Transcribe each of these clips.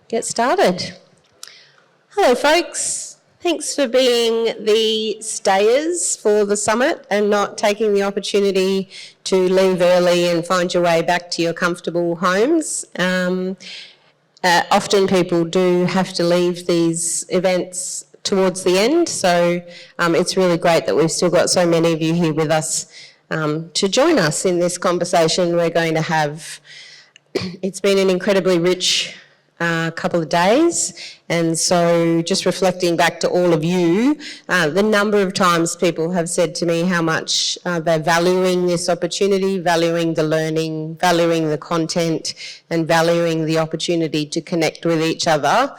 get started. Hello folks, thanks for being the stayers for the summit and not taking the opportunity to leave early and find your way back to your comfortable homes. Often people do have to leave these events towards the end, so it's really great that we've still got so many of you here with us to join us in this conversation we're going to have. It's been an incredibly rich couple of days, and so just reflecting back to all of you, the number of times people have said to me how much they're valuing this opportunity, valuing the learning, valuing the content, and valuing the opportunity to connect with each other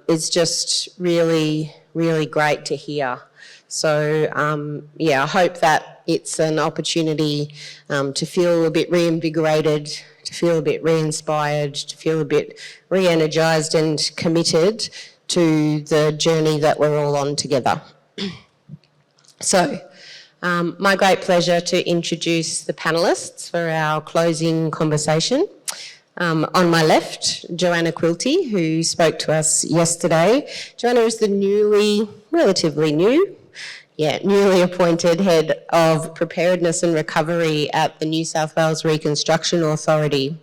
is just really, really great to hear. So yeah, I hope that it's an opportunity to feel a bit reinvigorated, to feel a bit re-inspired, to feel a bit re-energised and committed to the journey that we're all on together. So, my great pleasure to introduce the panellists for our closing conversation. On my left, Joanna Quilty, who spoke to us yesterday. Joanna is the newly appointed Head of Preparedness and Recovery at the New South Wales Reconstruction Authority.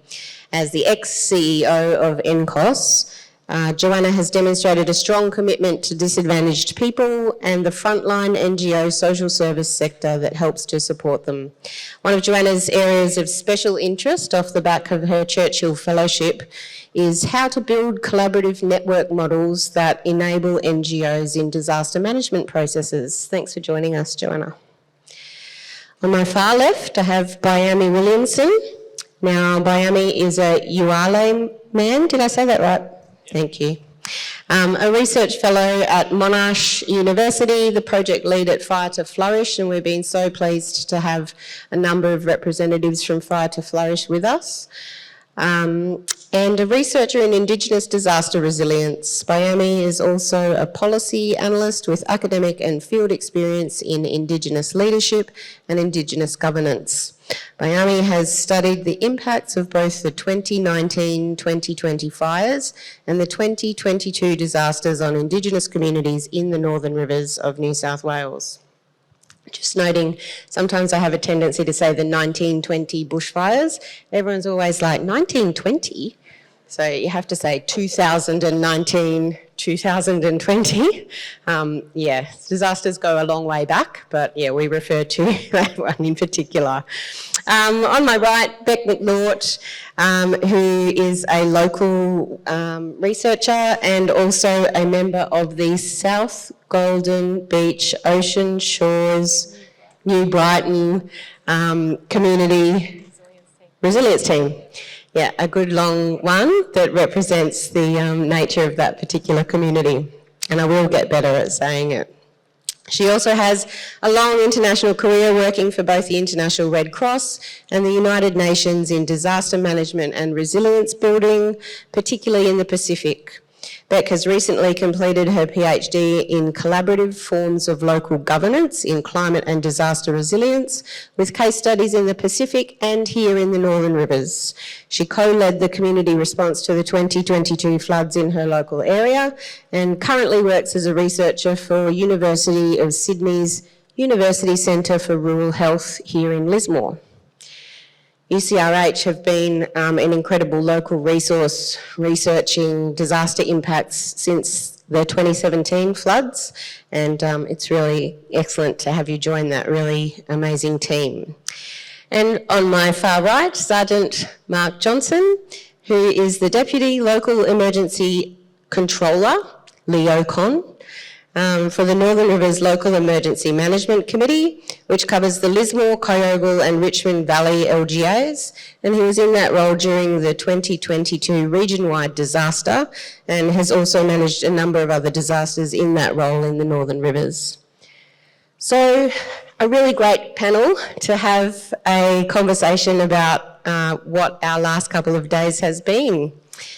As the ex-CEO of NCOS, Joanna has demonstrated a strong commitment to disadvantaged people and the frontline NGO social service sector that helps to support them. One of Joanna's areas of special interest off the back of her Churchill Fellowship is how to build collaborative network models that enable NGOs in disaster management processes. Thanks for joining us, Joanna. On my far left, I have Byami Williamson. Now, Byami is a Uwale man. Did I say that right? Thank you. A research fellow at Monash University, the project lead at Fire to Flourish, and we've been so pleased to have a number of representatives from Fire to Flourish with us. And a researcher in Indigenous disaster resilience. Byami is also a policy analyst with academic and field experience in Indigenous leadership and Indigenous governance. Byami has studied the impacts of both the 2019-2020 fires and the 2022 disasters on Indigenous communities in the Northern Rivers of New South Wales. Just noting, sometimes I have a tendency to say the 1920 bushfires. Everyone's always like, 1920? So you have to say 2019, 2020. Yeah, disasters go a long way back, but yeah, we refer to that one in particular. On my right, Beck McNaught, who is a local researcher and also a member of the South Golden Beach Ocean Shores New Brighton Community Resilience Team. Yeah, a good long one that represents the nature of that particular community, and I will get better at saying it. She also has a long international career working for both the International Red Cross and the United Nations in disaster management and resilience building, particularly in the Pacific. Beck has recently completed her PhD in collaborative forms of local governance in climate and disaster resilience, with case studies in the Pacific and here in the Northern Rivers. She co-led the community response to the 2022 floods in her local area and currently works as a researcher for University of Sydney's University Centre for Rural Health here in Lismore. UCRH have been an incredible local resource researching disaster impacts since the 2017 floods, and it's really excellent to have you join that really amazing team. And on my far right, Sergeant Mark Johnson, who is the Deputy Local Emergency Controller, LEOCON, for the Northern Rivers Local Emergency Management Committee, which covers the Lismore, Kyogle and Richmond Valley LGAs, and he was in that role during the 2022 region-wide disaster and has also managed a number of other disasters in that role in the Northern Rivers. So, a really great panel to have a conversation about what our last couple of days has been.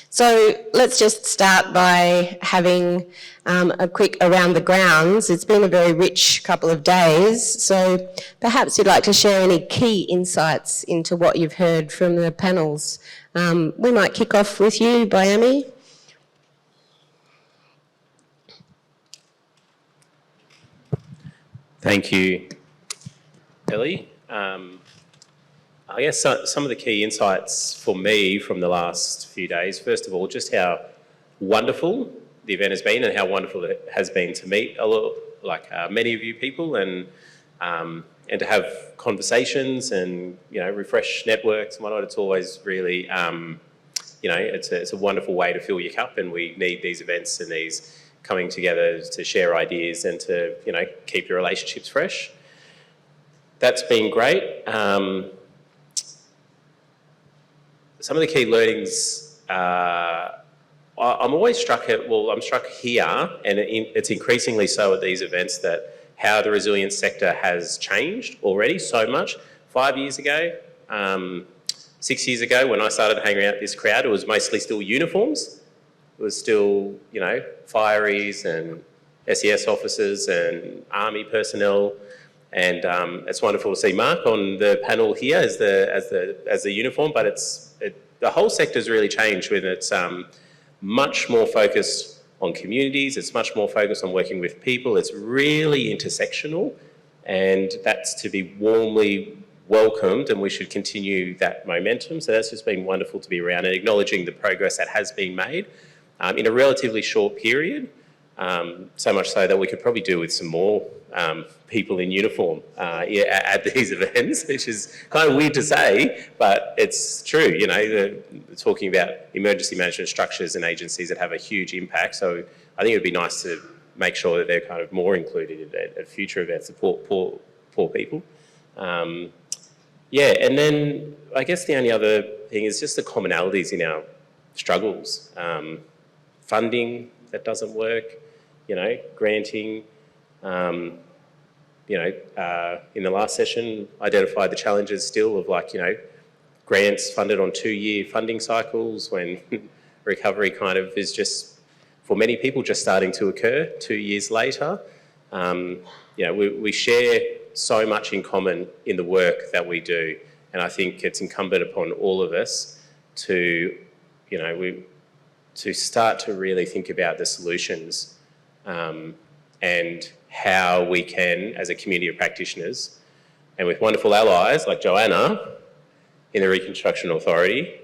So let's just start by having a quick around the grounds. It's been a very rich couple of days, so perhaps you'd like to share any key insights into what you've heard from the panels. We might kick off with you, Byami. Thank you, Ellie. I guess some of the key insights for me from the last few days, first of all, just how wonderful the event has been and how wonderful it has been to meet many of you people and to have conversations and, refresh networks and whatnot. It's always really, it's a wonderful way to fill your cup, and we need these events and these coming together to share ideas and to, keep your relationships fresh. That's been great. Some of the key learnings, I'm always struck at, I'm struck here, and it's increasingly so at these events, that how the resilience sector has changed already so much. 5 years ago, 6 years ago, when I started hanging out with this crowd, it was mostly still uniforms. It was still, fireys and SES officers and army personnel. And it's wonderful to see Mark on the panel here as the uniform, but the whole sector's really changed with it's much more focused on communities. It's much more focused on working with people. It's really intersectional, and that's to be warmly welcomed, and we should continue that momentum. So that's just been wonderful to be around and acknowledging the progress that has been made in a relatively short period, so much so that we could probably do with some more people in uniform at these events, which is kind of weird to say, but it's true. Talking about emergency management structures and agencies that have a huge impact. So I think it would be nice to make sure that they're kind of more included at future events, support poor people. And then I guess the only other thing is just the commonalities in our struggles. Funding that doesn't work, granting. In the last session, identified the challenges still of grants funded on 2-year funding cycles, when recovery kind of is just, for many people, just starting to occur 2 years later. We share so much in common in the work that we do, and I think it's incumbent upon all of us to, to start to really think about the solutions and how we can, as a community of practitioners, and with wonderful allies like Joanna in the Reconstruction Authority,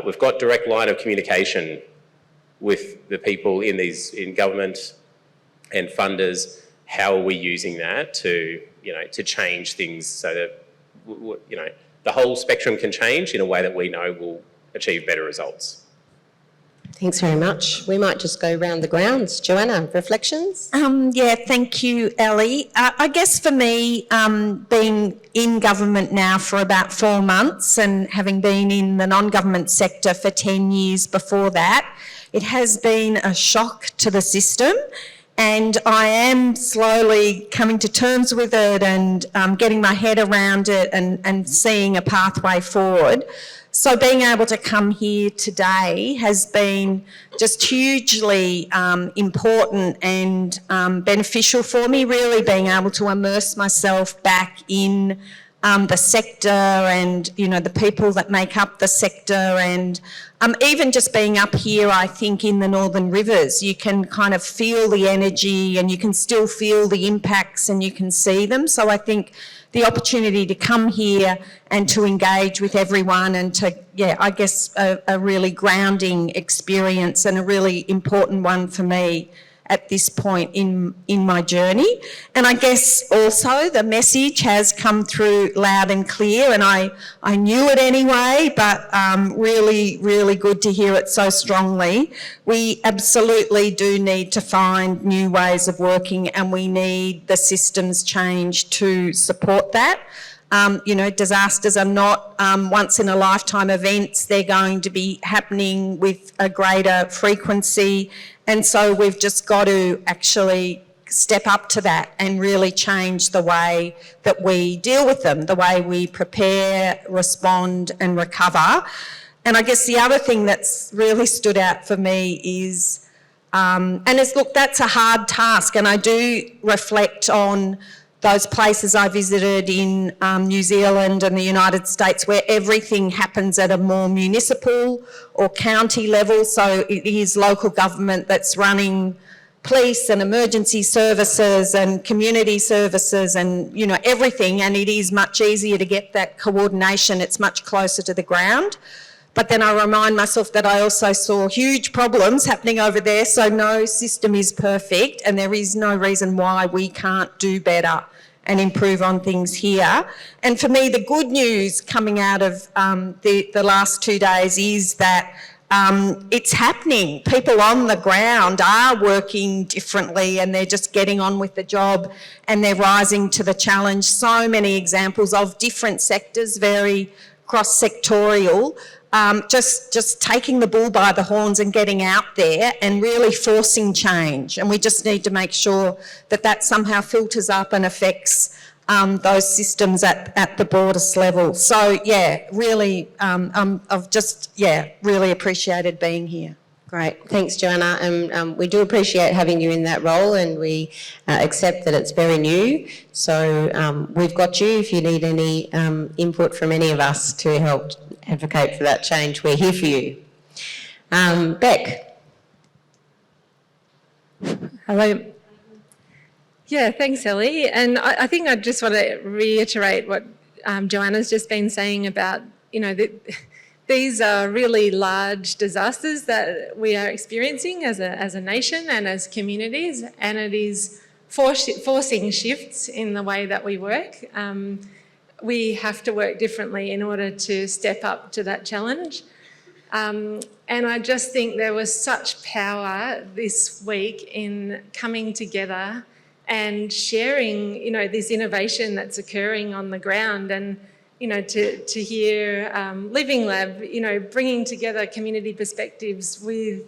we've got direct line of communication with the people in government and funders. How are we using that to change things so that, the whole spectrum can change in a way that we know will achieve better results? Thanks very much. We might just go round the grounds. Joanna, reflections? Thank you, Ellie. I guess for me, being in government now for about 4 months and having been in the non-government sector for 10 years before that, it has been a shock to the system, and I am slowly coming to terms with it and getting my head around it and seeing a pathway forward. So being able to come here today has been just hugely important and beneficial for me, really being able to immerse myself back in the sector and, the people that make up the sector, and even just being up here, I think, in the Northern Rivers, you can kind of feel the energy and you can still feel the impacts and you can see them. So I think the opportunity to come here and to engage with everyone and to, I guess a really grounding experience and a really important one for me at this point in my journey. And I guess also the message has come through loud and clear, and I knew it anyway, but really, really good to hear it so strongly. We absolutely do need to find new ways of working, and we need the systems change to support that. Disasters are not once in a lifetime events. They're going to be happening with a greater frequency. And so we've just got to actually step up to that and really change the way that we deal with them, the way we prepare, respond and recover. And I guess the other thing that's really stood out for me is, that's a hard task, and I do reflect on those places I visited in New Zealand and the United States where everything happens at a more municipal or county level. So it is local government that's running, police and emergency services and community services and, you know, everything, and it is much easier to get that coordination. It's much closer to the ground. But then I remind myself that I also saw huge problems happening over there, so no system is perfect and there is no reason why we can't do better and improve on things here. And for me, the good news coming out of the last 2 days is that it's happening. People on the ground are working differently and they're just getting on with the job and they're rising to the challenge. So many examples of different sectors, very cross-sectorial, just taking the bull by the horns and getting out there and really forcing change. And we just need to make sure that that somehow filters up and affects those systems at the broadest level. So yeah, really, I've just, really appreciated being here. Great, thanks Joanna. We do appreciate having you in that role, and we accept that it's very new. So we've got you if you need any input from any of us to help advocate for that change. We're here for you. Beck. Hello. Yeah, thanks, Ellie. And I think I just want to reiterate what Joanna's just been saying about, you know, these are really large disasters that we are experiencing as a nation and as communities, and it is forcing shifts in the way that we work. We have to work differently in order to step up to that challenge. And I just think there was such power this week in coming together and sharing, you know, this innovation that's occurring on the ground, and, you know, to hear Living Lab, you know, bringing together community perspectives with,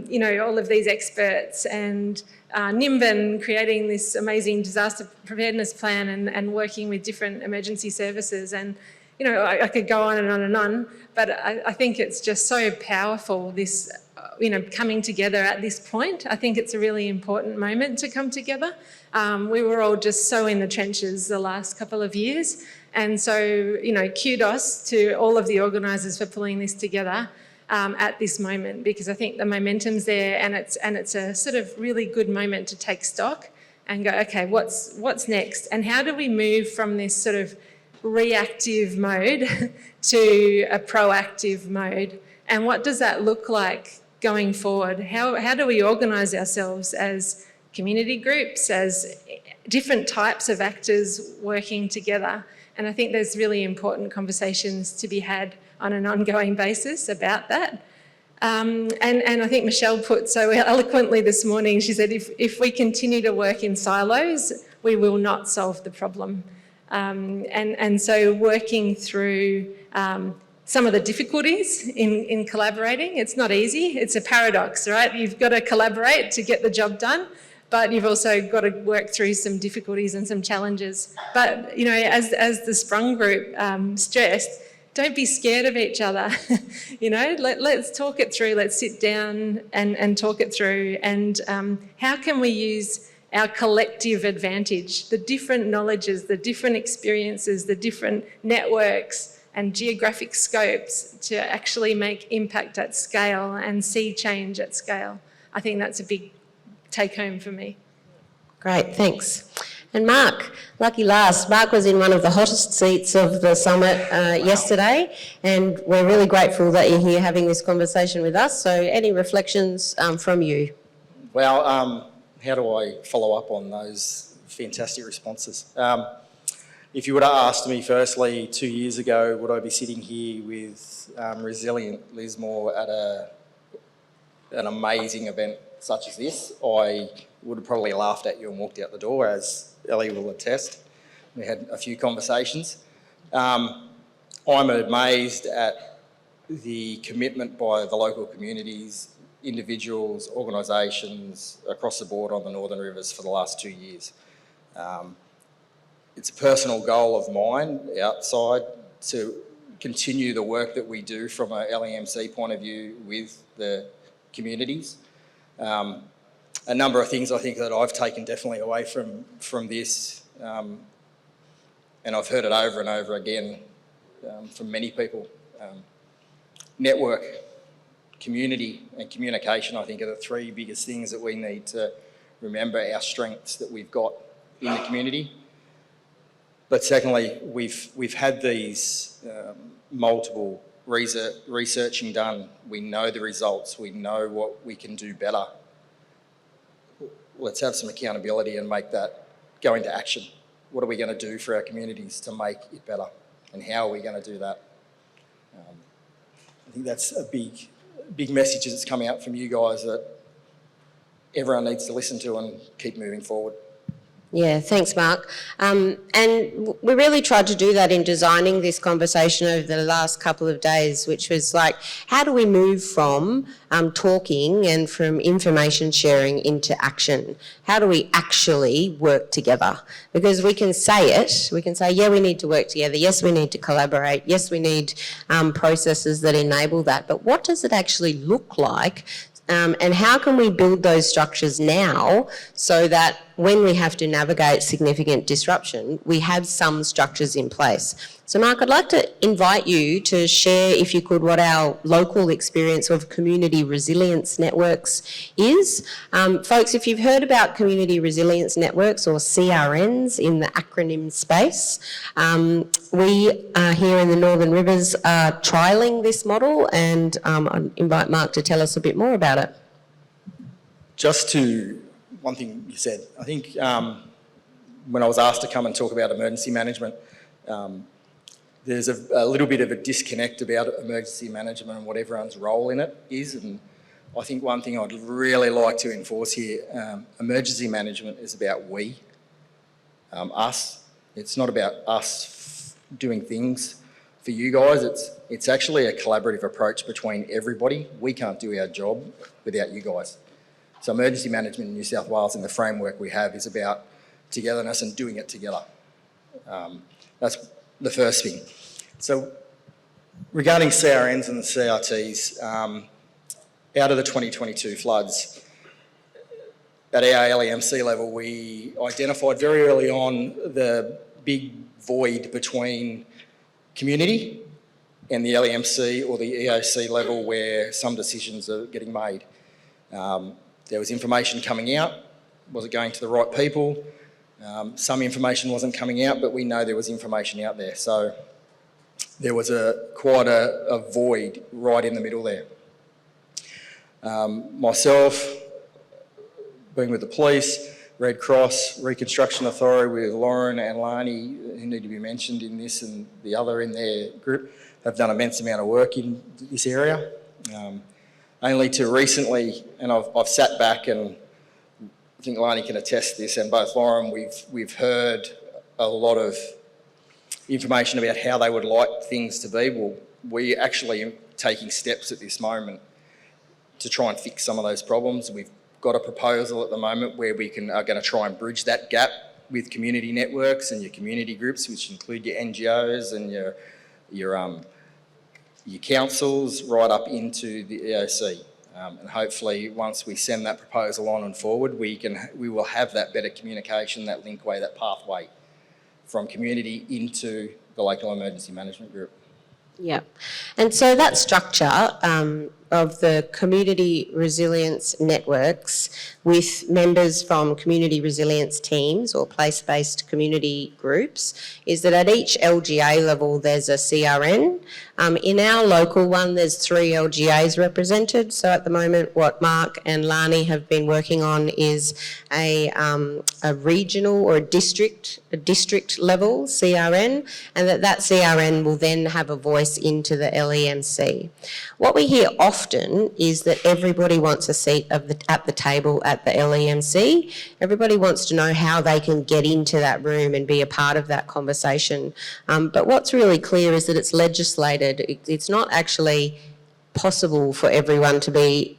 you know, all of these experts, and Nimbin creating this amazing disaster preparedness plan and working with different emergency services. And, you know, I could go on and on and on, but I think it's just so powerful, this, you know, coming together at this point. I think it's a really important moment to come together. We were all just so in the trenches the last couple of years. And so, you know, kudos to all of the organisers for pulling this together at this moment, because I think the momentum's there, and it's a sort of really good moment to take stock and go, okay, what's next? And how do we move from this sort of reactive mode to a proactive mode? And what does that look like going forward? How do we organise ourselves as community groups, as different types of actors working together? And I think there's really important conversations to be had on an ongoing basis about that. And I think Michelle put so eloquently this morning, she said, if we continue to work in silos, we will not solve the problem. And so working through some of the difficulties in collaborating, it's not easy. It's a paradox, right? You've got to collaborate to get the job done, but you've also got to work through some difficulties and some challenges. But, you know, as the Sprung Group stressed, don't be scared of each other. You know, let's talk it through. Let's sit down and talk it through. And how can we use our collective advantage, the different knowledges, the different experiences, the different networks and geographic scopes to actually make impact at scale and see change at scale? I think that's a big take home for me. Great, thanks. And Mark, lucky last. Mark was in one of the hottest seats of the summit yesterday, and we're really grateful that you're here having this conversation with us. So any reflections from you? Well, how do I follow up on those fantastic responses? If you would have asked me firstly 2 years ago, would I be sitting here with resilient Lismore at an amazing event such as this, I would have probably laughed at you and walked out the door, as Ellie will attest. We had a few conversations. I'm amazed at the commitment by the local communities, individuals, organisations across the board on the Northern Rivers for the last 2 years. It's a personal goal of mine outside to continue the work that we do from a LEMC point of view with the communities. A number of things I think that I've taken definitely away from this, and I've heard it over and over again from many people. Network. community and communication, I think, are the three biggest things that we need to remember, our strengths that we've got in the community. But secondly, we've had these multiple researching done. We know the results. We know what we can do better. Let's have some accountability and make that go into action. What are we going to do for our communities to make it better? And how are we going to do that? I think that's a big message that's coming out from you guys that everyone needs to listen to and keep moving forward. Yeah, thanks, Mark. And we really tried to do that in designing this conversation over the last couple of days, which was like, how do we move from talking and from information sharing into action? How do we actually work together? Because we can say it, we can say, yeah, we need to work together. Yes, we need to collaborate. Yes, we need processes that enable that. But what does it actually look like? And how can we build those structures now so that when we have to navigate significant disruption, we have some structures in place? So Mark, I'd like to invite you to share, if you could, what our local experience of community resilience networks is. Folks, if you've heard about community resilience networks, or CRNs in the acronym space, we here in the Northern Rivers are trialling this model, and I invite Mark to tell us a bit more about it. Just to one thing you said, I think when I was asked to come and talk about emergency management, there's a little bit of a disconnect about emergency management and what everyone's role in it is. And I think one thing I'd really like to enforce here, emergency management is about we, us. It's not about us doing things for you guys. It's actually a collaborative approach between everybody. We can't do our job without you guys. So emergency management in New South Wales and the framework we have is about togetherness and doing it together. That's the first thing. So regarding CRNs and the CRTs, out of the 2022 floods, at our LEMC level, we identified very early on the big void between community and the LEMC or the EOC level where some decisions are getting made. There was information coming out. Was it going to the right people? Some information wasn't coming out, but we know there was information out there. So there was quite a void right in the middle there. Myself, being with the police, Red Cross, Reconstruction Authority with Lauren and Lani, who need to be mentioned in this, and the other in their group, have done an immense amount of work in this area. Only to recently, and I've sat back and I think Lani can attest to this, and both Lauren, we've heard a lot of information about how they would like things to be. Well, we actually are taking steps at this moment to try and fix some of those problems. We've got a proposal at the moment where we are going to try and bridge that gap with community networks and your community groups, which include your NGOs and your councils right up into the EOC. And hopefully once we send that proposal on and forward, we will have that better communication, that linkway, that pathway from community into the local emergency management group. Yeah. And so that structure of the community resilience networks with members from community resilience teams or place-based community groups is that at each LGA level there's a CRN. In our local one there's 3 LGAs represented. So at the moment what Mark and Lani have been working on is a regional or a district level CRN, and that CRN will then have a voice into the LEMC. What we hear often is that everybody wants a seat at the table at the LEMC. Everybody wants to know how they can get into that room and be a part of that conversation. But what's really clear is that it's legislated. It's not actually possible for everyone to be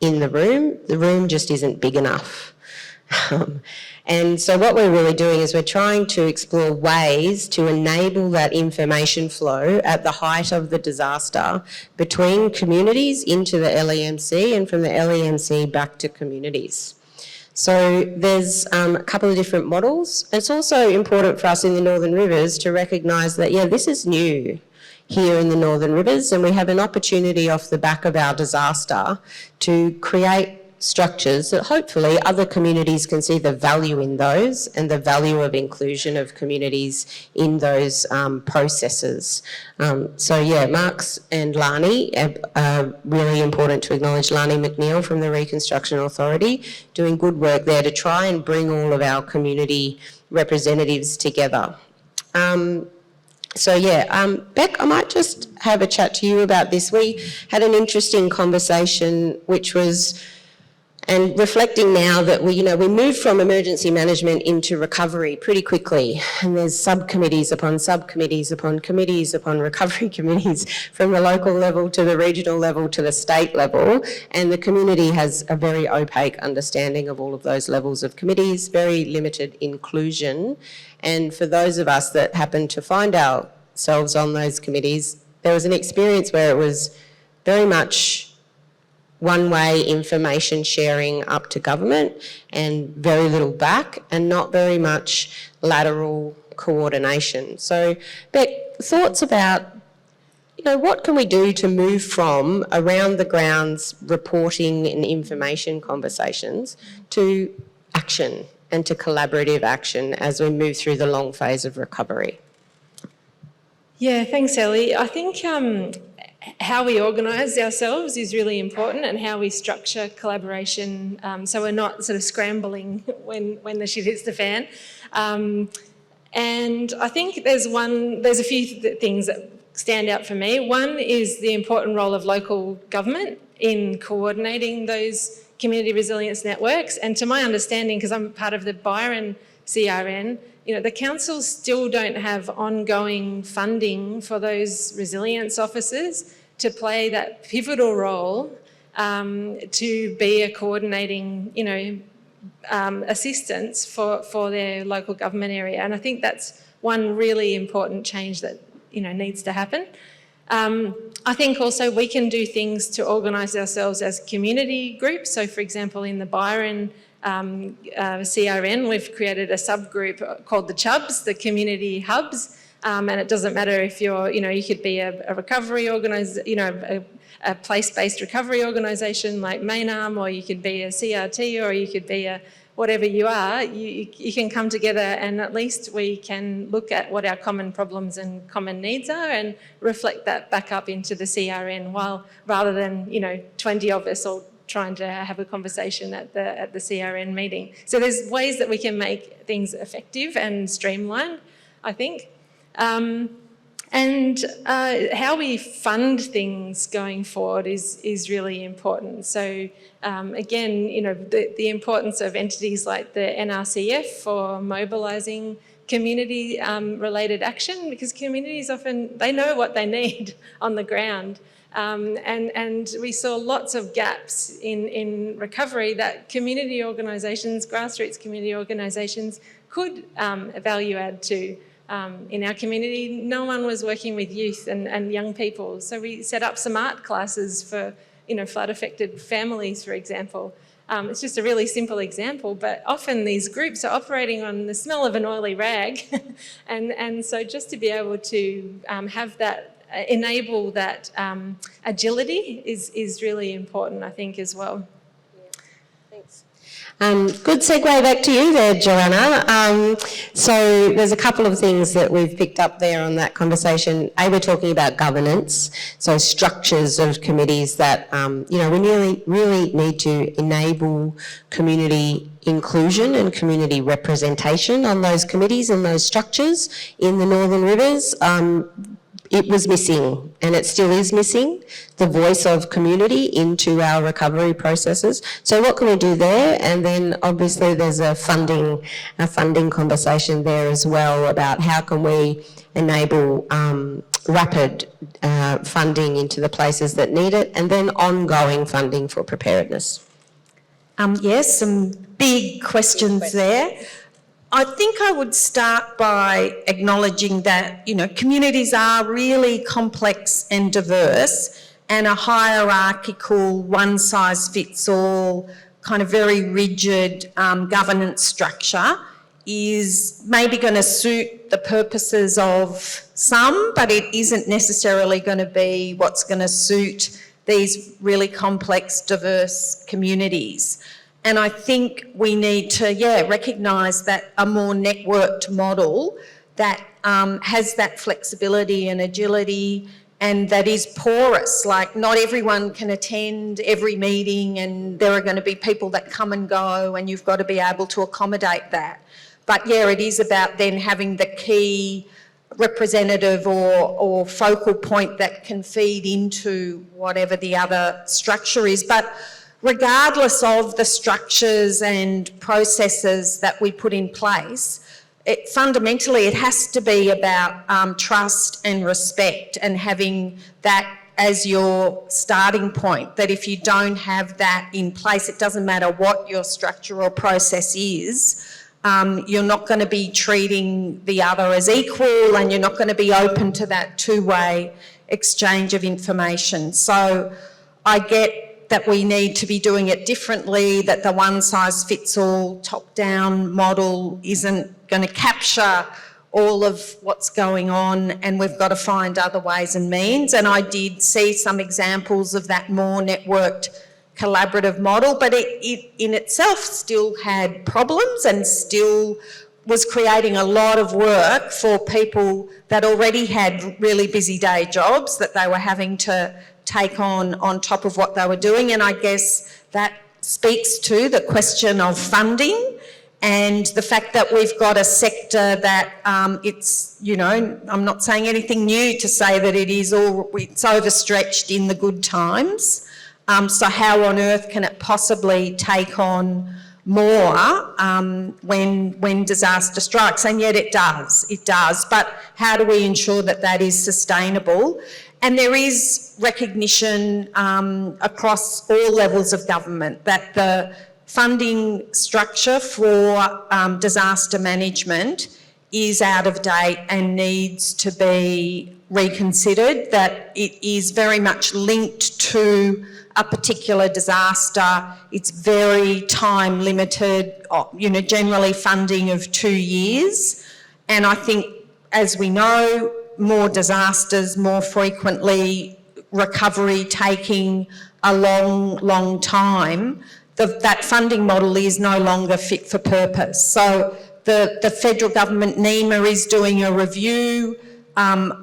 in the room. The room just isn't big enough. And so what we're really doing is we're trying to explore ways to enable that information flow at the height of the disaster between communities into the LEMC and from the LEMC back to communities. So there's a couple of different models. It's also important for us in the Northern Rivers to recognise that, yeah, this is new. here in the Northern Rivers, and we have an opportunity off the back of our disaster to create structures that hopefully other communities can see the value in those and the value of inclusion of communities in those processes. So yeah, Marks and Lani are really important to acknowledge. Lani McNeil from the Reconstruction Authority doing good work there to try and bring all of our community representatives together. Beck, I might just have a chat to you about this. We had an interesting conversation, which was, and reflecting now that we moved from emergency management into recovery pretty quickly, and there's subcommittees upon subcommittees upon committees upon recovery committees from the local level to the regional level to the state level, and the community has a very opaque understanding of all of those levels of committees, very limited inclusion. And for those of us that happened to find ourselves on those committees, there was an experience where it was very much one-way information sharing up to government and very little back, and not very much lateral coordination. So, Beck, thoughts about, what can we do to move from around the grounds reporting and information conversations to action and to collaborative action as we move through the long phase of recovery? Yeah, thanks, Ellie. I think how we organise ourselves is really important, and how we structure collaboration so we're not sort of scrambling when the shit hits the fan. And I think there's a few things that stand out for me. One is the important role of local government in coordinating those community resilience networks. And to my understanding, because I'm part of the Byron CRN, the councils still don't have ongoing funding for those resilience officers to play that pivotal role to be a coordinating, assistance for their local government area. And I think that's one really important change that, needs to happen. I think also we can do things to organise ourselves as community groups. So, for example, in the Byron CRN, we've created a subgroup called the Chubs, the Community Hubs, and it doesn't matter if you're, you could be a recovery organisation, a place-based recovery organisation like Mainarm, or you could be a CRT, or you could be a whatever you are. You can come together, and at least we can look at what our common problems and common needs are and reflect that back up into the CRN, rather than 20 of us all trying to have a conversation at the CRN meeting. So there's ways that we can make things effective and streamlined, I think. And how we fund things going forward is really important. So again, the importance of entities like the NRCF for mobilising community related action, because communities often, they know what they need on the ground. And we saw lots of gaps in recovery that community organisations, grassroots community organisations could value add to. In our community, no one was working with youth and young people. So we set up some art classes for, flood affected families, for example. It's just a really simple example, but often these groups are operating on the smell of an oily rag. and so just to be able to have that, enable that agility is really important, I think, as well. Good segue back to you there, Joanna. So there's a couple of things that we've picked up there on that conversation. We're talking about governance, so structures of committees that, we really need to enable community inclusion and community representation on those committees and those structures in the Northern Rivers. It was missing, and it still is missing, the voice of community into our recovery processes. So what can we do there? And then obviously there's a funding conversation there as well about how can we enable rapid funding into the places that need it, and then ongoing funding for preparedness. Yes, some big questions there. I think I would start by acknowledging that, communities are really complex and diverse, and a hierarchical, one-size-fits-all, kind of very rigid governance structure is maybe going to suit the purposes of some, but it isn't necessarily going to be what's going to suit these really complex, diverse communities. And I think we need to, recognise that a more networked model that has that flexibility and agility and that is porous. Like, not everyone can attend every meeting, and there are going to be people that come and go, and you've got to be able to accommodate that. But it is about then having the key representative or focal point that can feed into whatever the other structure is. But regardless of the structures and processes that we put in place, fundamentally it has to be about trust and respect, and having that as your starting point, that if you don't have that in place, it doesn't matter what your structure or process is, you're not going to be treating the other as equal, and you're not going to be open to that two-way exchange of information. So I get that we need to be doing it differently, that the one-size-fits-all top-down model isn't going to capture all of what's going on, and we've got to find other ways and means. And I did see some examples of that more networked collaborative model, but it in itself still had problems and still was creating a lot of work for people that already had really busy day jobs that they were having to take on top of what they were doing. And I guess that speaks to the question of funding and the fact that we've got a sector that it's, I'm not saying anything new to say that it's overstretched in the good times. So how on earth can it possibly take on more when disaster strikes? And yet it does. But how do we ensure that that is sustainable? And there is recognition across all levels of government that the funding structure for disaster management is out of date and needs to be reconsidered, that it is very much linked to a particular disaster. It's very time limited, generally funding of 2 years. And I think, as we know, more disasters, more frequently recovery taking a long time, that funding model is no longer fit for purpose. So the federal government, NEMA, is doing a review.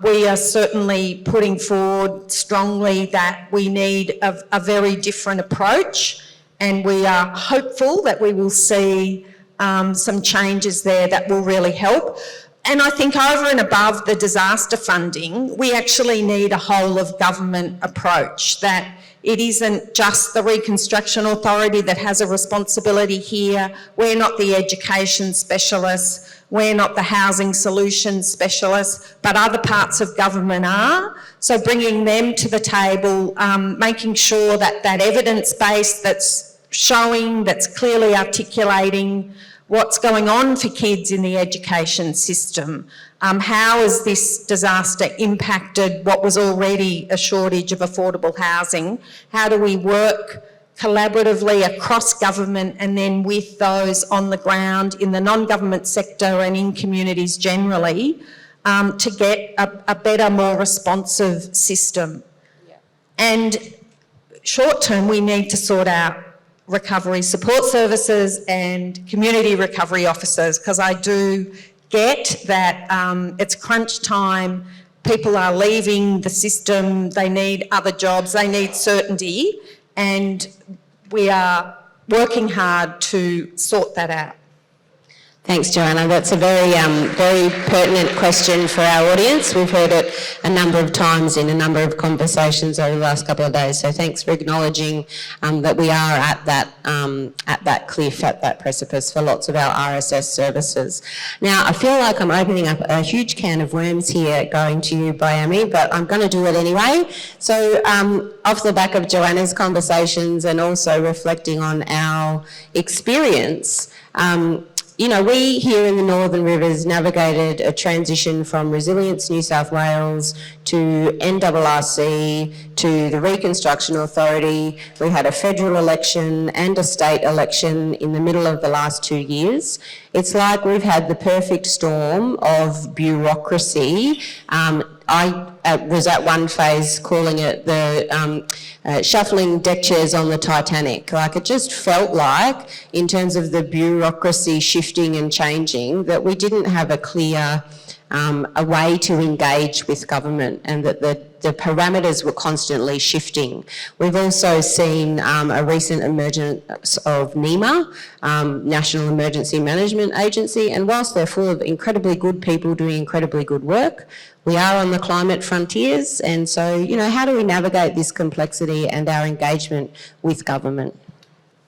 We are certainly putting forward strongly that we need a very different approach, and we are hopeful that we will see some changes there that will really help. And I think over and above the disaster funding, we actually need a whole of government approach, that it isn't just the Reconstruction Authority that has a responsibility here. We're not the education specialists, we're not the housing solutions specialists, but other parts of government are. So bringing them to the table, making sure that that evidence base that's showing, that's clearly articulating what's going on for kids in the education system. How has this disaster impacted what was already a shortage of affordable housing? How do we work collaboratively across government and then with those on the ground in the non-government sector and in communities generally to get a better, more responsive system? Yeah. And short term, we need to sort out recovery support services and community recovery officers, because I do get that it's crunch time, people are leaving the system, they need other jobs, they need certainty, and we are working hard to sort that out. Thanks, Joanna. That's a very pertinent question for our audience. We've heard it a number of times in a number of conversations over the last couple of days. So thanks for acknowledging that we are at that cliff, at that precipice for lots of our RSS services. Now, I feel like I'm opening up a huge can of worms here going to you, Bayami, but I'm going to do it anyway. So off the back of Joanna's conversations and also reflecting on our experience, you know, we here in the Northern Rivers navigated a transition from Resilience New South Wales to NRRC to the Reconstruction Authority. We had a federal election and a state election in the middle of the last 2 years. It's like we've had the perfect storm of bureaucracy. I was at one phase calling it the shuffling deck chairs on the Titanic. Like, it just felt like, in terms of the bureaucracy shifting and changing, that we didn't have a clear a way to engage with government, and that the parameters were constantly shifting. We've also seen a recent emergence of NEMA, National Emergency Management Agency, and whilst they're full of incredibly good people doing incredibly good work, we are on the climate frontiers, and so, you know, how do we navigate this complexity and our engagement with government?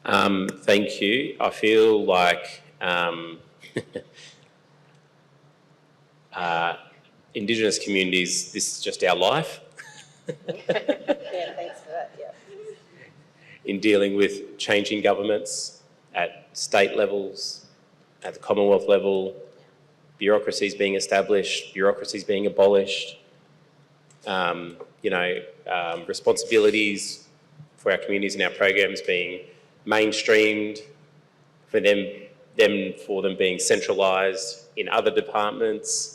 Thank you. I feel like Indigenous communities, this is just our life. Yeah, thanks for that, yeah. In dealing with changing governments at state levels, at the Commonwealth level, bureaucracies being established, bureaucracies being abolished, responsibilities for our communities and our programs being mainstreamed, for them being centralised in other departments,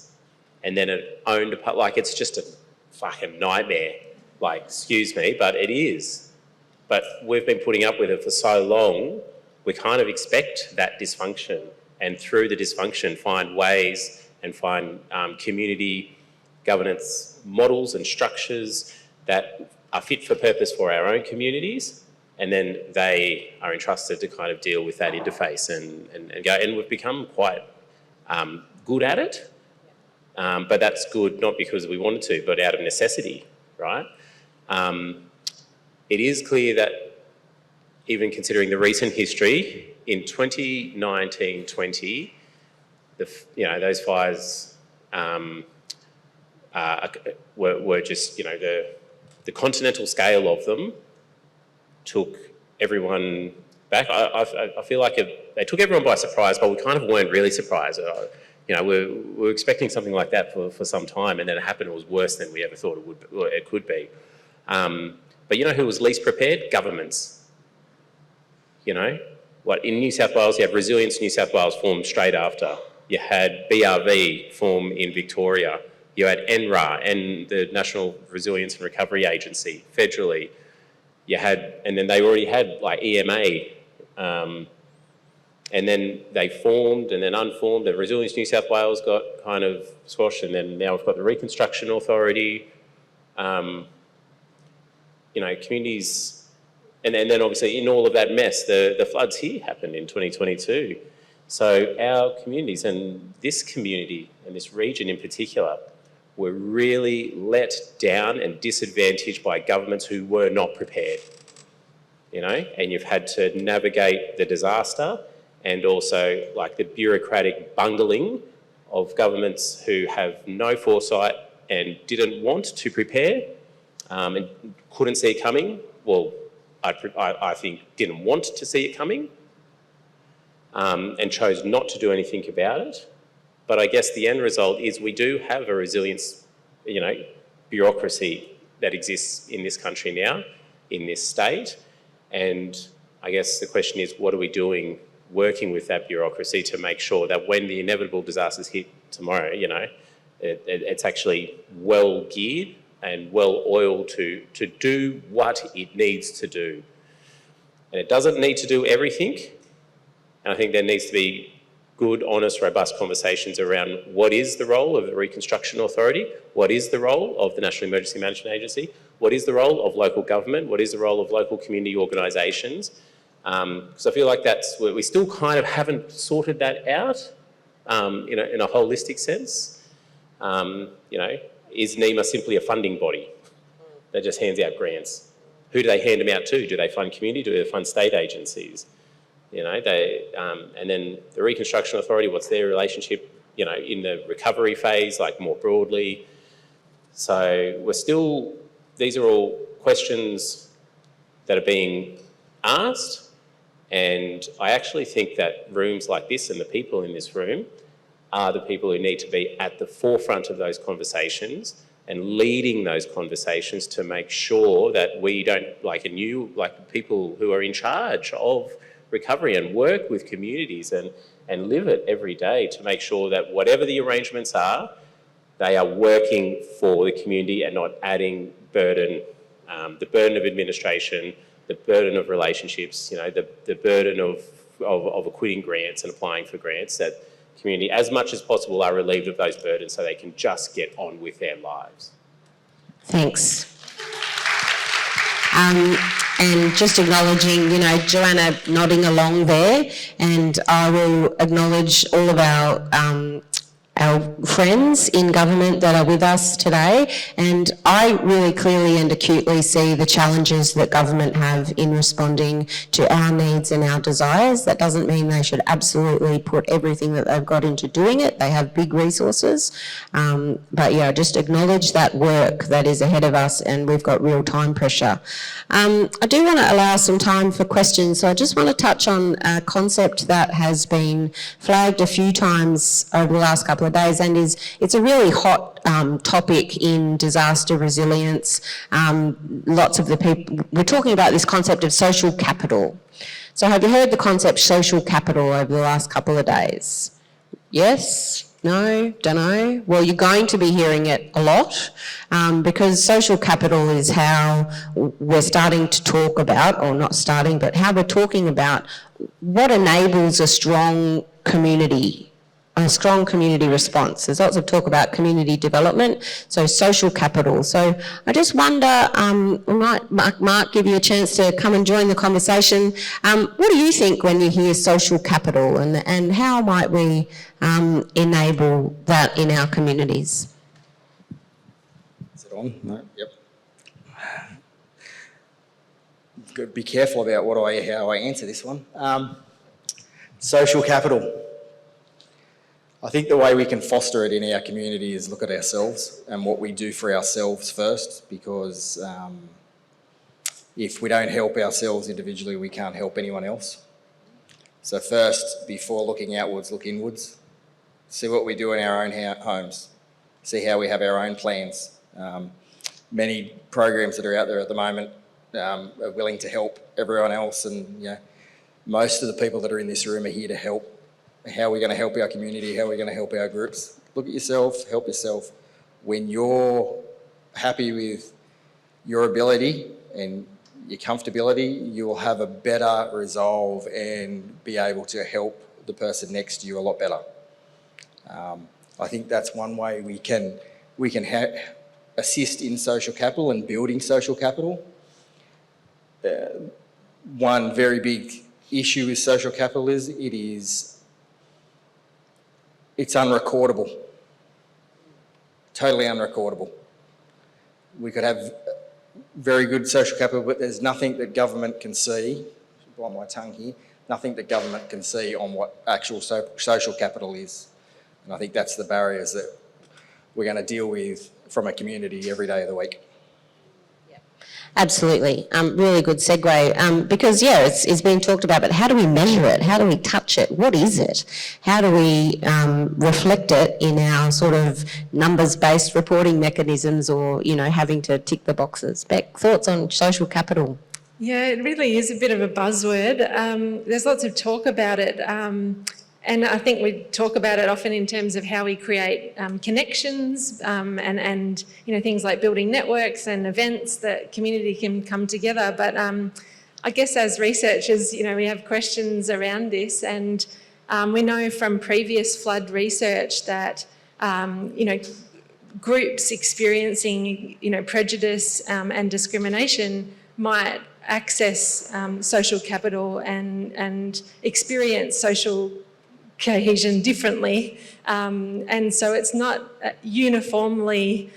and then an own department. Like, it's just a fucking nightmare. Like, excuse me, but it is. But we've been putting up with it for so long, we kind of expect that dysfunction, and through the dysfunction find ways and find community governance models and structures that are fit for purpose for our own communities, and then they are entrusted to kind of deal with that interface and go. And we've become quite good at it, but that's good not because we wanted to, but out of necessity, right? It is clear that, even considering the recent history, in 2019-20, those fires were just, the continental scale of them took everyone back. I feel like they took everyone by surprise, but we kind of weren't really surprised. We were expecting something like that for some time, and then it happened. It was worse than we ever thought it could be. But you know who was least prepared? Governments. In New South Wales, you have Resilience New South Wales formed straight after. You had BRV form in Victoria. You had NRA and the National Resilience and Recovery Agency federally. And then they already had like EMA, and then they formed and then unformed. The Resilience New South Wales got kind of squashed, and then now we've got the Reconstruction Authority. Communities. And then obviously in all of that mess, the floods here happened in 2022. So our communities, and this community and this region in particular, were really let down and disadvantaged by governments who were not prepared. And you've had to navigate the disaster and also like the bureaucratic bungling of governments who have no foresight and didn't want to prepare and couldn't see it coming. Well, I think didn't want to see it coming and chose not to do anything about it. But I guess the end result is we do have a resilience, bureaucracy that exists in this country now, in this state. And I guess the question is, what are we doing working with that bureaucracy to make sure that when the inevitable disasters hit tomorrow, it's actually well geared and well oiled to do what it needs to do. And it doesn't need to do everything. And I think there needs to be good, honest, robust conversations around what is the role of the Reconstruction Authority, what is the role of the National Emergency Management Agency, what is the role of local government, what is the role of local community organisations. Because I feel like we still kind of haven't sorted that out in a holistic sense. Is NEMA simply a funding body that just hands out grants? Who do they hand them out to? Do they fund community? Do they fund state agencies? And then the Reconstruction Authority, what's their relationship, in the recovery phase, like more broadly? So these are all questions that are being asked, And I actually think that rooms like this and the people in this room are the people who need to be at the forefront of those conversations and leading those conversations to make sure that we don't, like people who are in charge of recovery and work with communities and live it every day to make sure that whatever the arrangements are, they are working for the community and not adding burden, the burden of administration, the burden of relationships, the burden of acquitting grants and applying for grants, that community, as much as possible, are relieved of those burdens so they can just get on with their lives. Thanks. And just acknowledging, Joanna nodding along there, and I will acknowledge all of our friends in government that are with us today, and I really clearly and acutely see the challenges that government have in responding to our needs and our desires. That doesn't mean they should absolutely put everything that they've got into doing it. They have big resources, but yeah, just acknowledge that work that is ahead of us, and we've got real time pressure. I do want to allow some time for questions, so I just want to touch on a concept that has been flagged a few times over the last couple of days, and it's a really hot topic in disaster resilience. Lots of the people, we're talking about this concept of social capital. So have you heard the concept social capital over the last couple of days? Yes? No? Don't know? Well, you're going to be hearing it a lot because social capital is how we're starting to talk about, or not starting, but how we're talking about what enables a strong community response. There's lots of talk about community development, so social capital. So I just wonder, we might, Mark, give you a chance to come and join the conversation. What do you think when you hear social capital, and how might we enable that in our communities? Is it on? No? Yep. Got to be careful about how I answer this one. Social capital. I think the way we can foster it in our community is look at ourselves and what we do for ourselves first, because if we don't help ourselves individually, we can't help anyone else. So first, before looking outwards, look inwards. See what we do in our own homes. See how we have our own plans. Many programs that are out there at the moment are willing to help everyone else, and most of the people that are in this room are here to help. How are we going to help our community? How are we going to help our groups? Look at yourself, help yourself. When you're happy with your ability and your comfortability, you will have a better resolve and be able to help the person next to you a lot better. I think that's one way we can assist in social capital and building social capital. One very big issue with social capital is it's unrecordable, totally unrecordable. We could have very good social capital, but there's nothing that government can see, bite my tongue here, nothing that government can see on what actual social capital is. And I think that's the barriers that we're going to deal with from a community every day of the week. Absolutely. Really good segue. Because, it's being talked about, but how do we measure it? How do we touch it? What is it? How do we reflect it in our sort of numbers-based reporting mechanisms, or, having to tick the boxes? Beck, thoughts on social capital? Yeah, it really is a bit of a buzzword. There's lots of talk about it. And I think we talk about it often in terms of how we create connections and things like building networks and events that community can come together. But I guess as researchers, we have questions around this, and we know from previous flood research that, groups experiencing, prejudice and discrimination might access social capital and experience social cohesion differently, and so it's not uniformly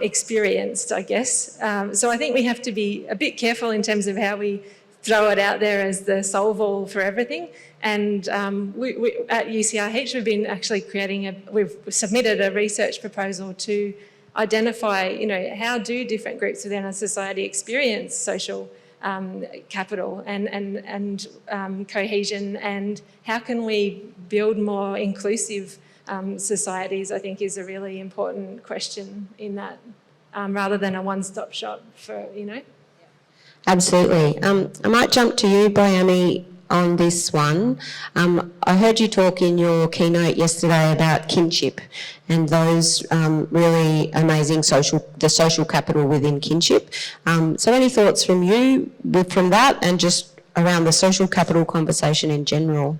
experienced, I guess. So I think we have to be a bit careful in terms of how we throw it out there as the solve-all for everything. And we at UCRH, we've been actually we've submitted a research proposal to identify, how do different groups within our society experience social capital and cohesion, and how can we build more inclusive societies, I think is a really important question in that, rather than a one-stop shop for, Absolutely. I might jump to you, Bryony, on this one. I heard you talk in your keynote yesterday about kinship and those really amazing the social capital within kinship. So any thoughts from you from that and just around the social capital conversation in general?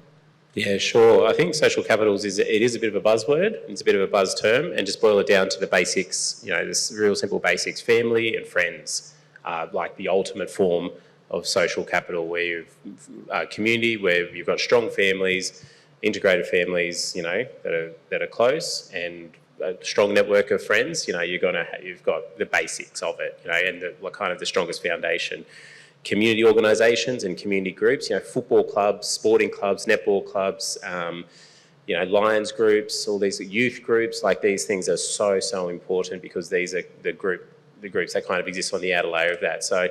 Yeah, sure. I think social capitals is a bit of a buzzword. It's a bit of a buzz term, and just boil it down to the basics. This real simple basics: family and friends are like the ultimate form of social capital, where you've a community where you've got strong families, integrated families, that are close, and a strong network of friends. You've got the basics of it, and the strongest foundation. Community organisations and community groups, football clubs, sporting clubs, netball clubs, Lions groups, all these youth groups, these things are so important, because these are the groups that kind of exist on the outer layer of that. So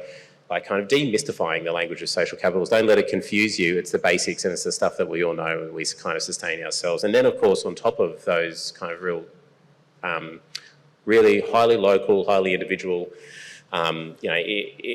kind of demystifying the language of social capitals. Don't let it confuse you. It's the basics, and it's the stuff that we all know, and we kind of sustain ourselves. And then, of course, on top of those kind of really highly local, highly individual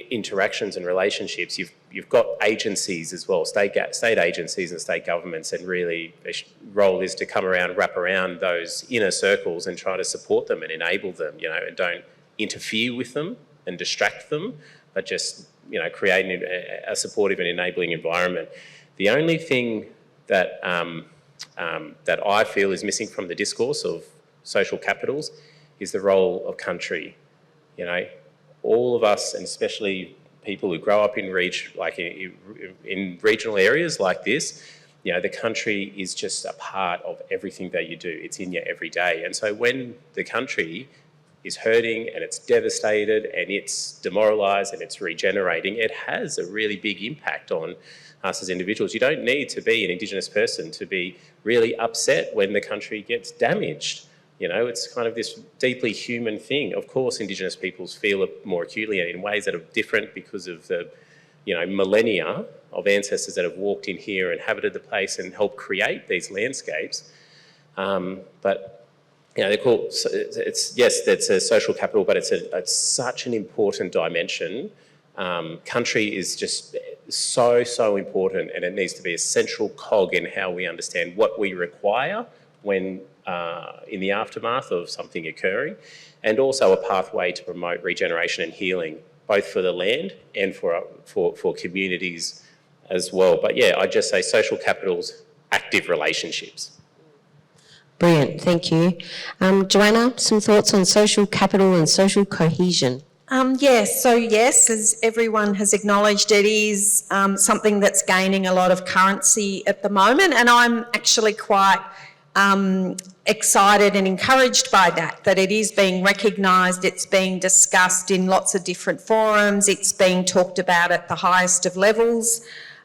interactions and relationships, you've got agencies as well, state agencies and state governments, and really their role is to come around, wrap around those inner circles and try to support them and enable them, and don't interfere with them and distract them, but just create a supportive and enabling environment. The only thing that that I feel is missing from the discourse of social capitals is the role of country. All of us, and especially people who grow up in in regional areas like this, the country is just a part of everything that you do. It's in you every day. And so when the country is hurting and it's devastated and it's demoralised and it's regenerating, it has a really big impact on us as individuals. You don't need to be an Indigenous person to be really upset when the country gets damaged. It's kind of this deeply human thing. Of course, Indigenous peoples feel it more acutely and in ways that are different because of the, millennia of ancestors that have walked in here and inhabited the place and helped create these landscapes. But they're called. That's a social capital, but it's such an important dimension. Country is just so important, and it needs to be a central cog in how we understand what we require when in the aftermath of something occurring, and also a pathway to promote regeneration and healing, both for the land and for communities as well. But yeah, I'd just say social capital's active relationships. Brilliant, thank you. Joanna, some thoughts on social capital and social cohesion? Yes, as everyone has acknowledged, it is something that's gaining a lot of currency at the moment, and I'm actually quite excited and encouraged by that it is being recognised, it's being discussed in lots of different forums, it's being talked about at the highest of levels.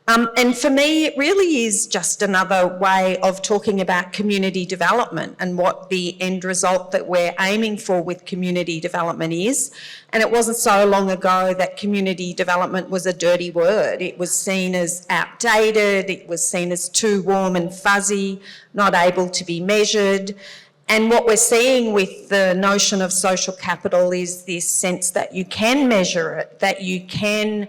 And for me, it really is just another way of talking about community development and what the end result that we're aiming for with community development is. And it wasn't so long ago that community development was a dirty word. It was seen as outdated, it was seen as too warm and fuzzy, not able to be measured. And what we're seeing with the notion of social capital is this sense that you can measure it, that you can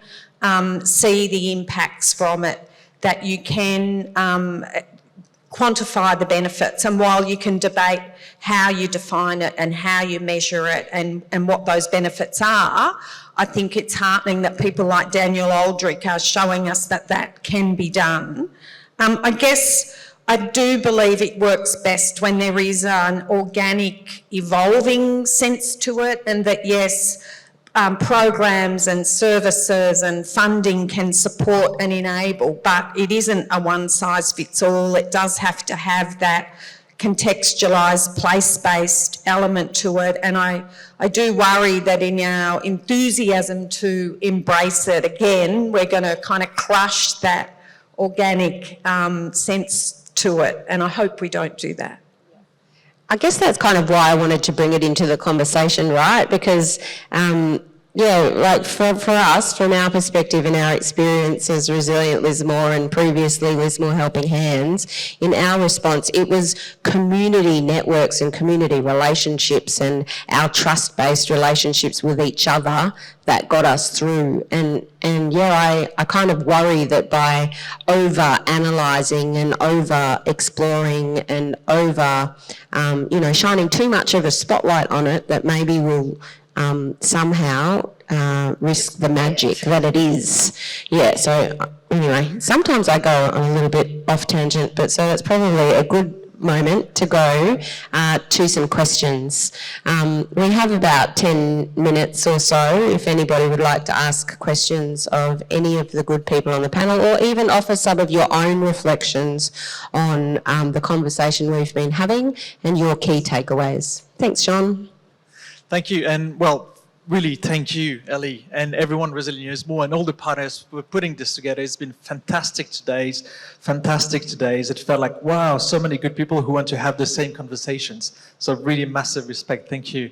see the impacts from it, that you can quantify the benefits. And while you can debate how you define it and how you measure it and what those benefits are, I think it's heartening that people like Daniel Aldrich are showing us that that can be done. I guess I do believe it works best when there is an organic, evolving sense to it, and that yes, programs and services and funding can support and enable, but it isn't a one-size-fits-all. It does have to have that contextualised, place-based element to it, and I do worry that in our enthusiasm to embrace it again, we're going to kind of crush that organic sense to it, and I hope we don't do that. I guess that's kind of why I wanted to bring it into the conversation, right? Because Yeah, like for us, from our perspective and our experience as Resilient Lismore and previously Lismore Helping Hands, in our response, it was community networks and community relationships and our trust-based relationships with each other that got us through. And yeah, I kind of worry that by over-analysing and over-exploring and over, shining too much of a spotlight on it, that maybe we'll somehow risk the magic that it is. Yeah, so anyway, sometimes I go on a little bit off tangent, but so that's probably a good moment to go to some questions. We have about 10 minutes or so if anybody would like to ask questions of any of the good people on the panel, or even offer some of your own reflections on the conversation we've been having and your key takeaways. Thanks, Sean. Thank you, and well, really thank you, Ellie, and everyone Resilient Lismore and all the partners for putting this together. It's been fantastic todays. It felt like, wow, so many good people who want to have the same conversations. So really massive respect, thank you.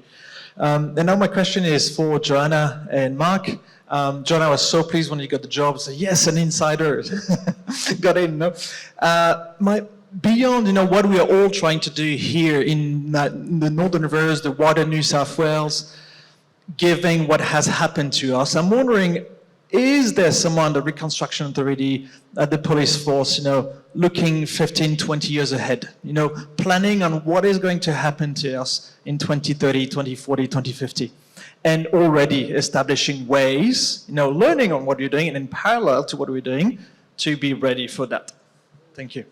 And now my question is for Joanna and Mark. Joanna, I was so pleased when you got the job. So yes, an insider, got in, no? Beyond, what we are all trying to do here in the Northern Rivers, the wider New South Wales, given what has happened to us, I'm wondering, is there someone, the Reconstruction Authority, at the police force, looking 15, 20 years ahead, planning on what is going to happen to us in 2030, 2040, 2050, and already establishing ways, learning on what you're doing and in parallel to what we're doing to be ready for that? Thank you.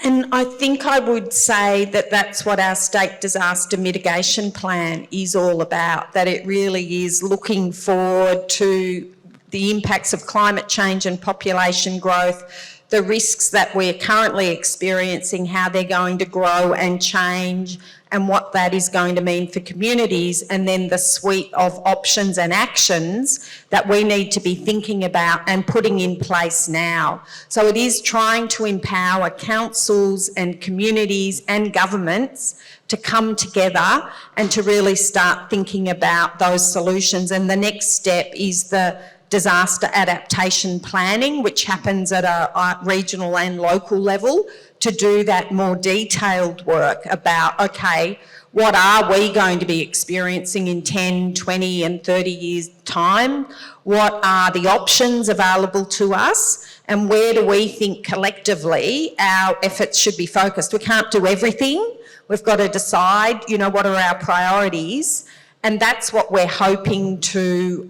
And I think I would say that that's what our state disaster mitigation plan is all about, that it really is looking forward to the impacts of climate change and population growth, the risks that we're currently experiencing, how they're going to grow and change, and what that is going to mean for communities, and then the suite of options and actions that we need to be thinking about and putting in place now. So it is trying to empower councils and communities and governments to come together and to really start thinking about those solutions. And the next step is the disaster adaptation planning, which happens at a regional and local level, to do that more detailed work about, okay, what are we going to be experiencing in 10, 20 and 30 years' time? What are the options available to us? And where do we think collectively our efforts should be focused? We can't do everything. We've got to decide, what are our priorities? And that's what we're hoping to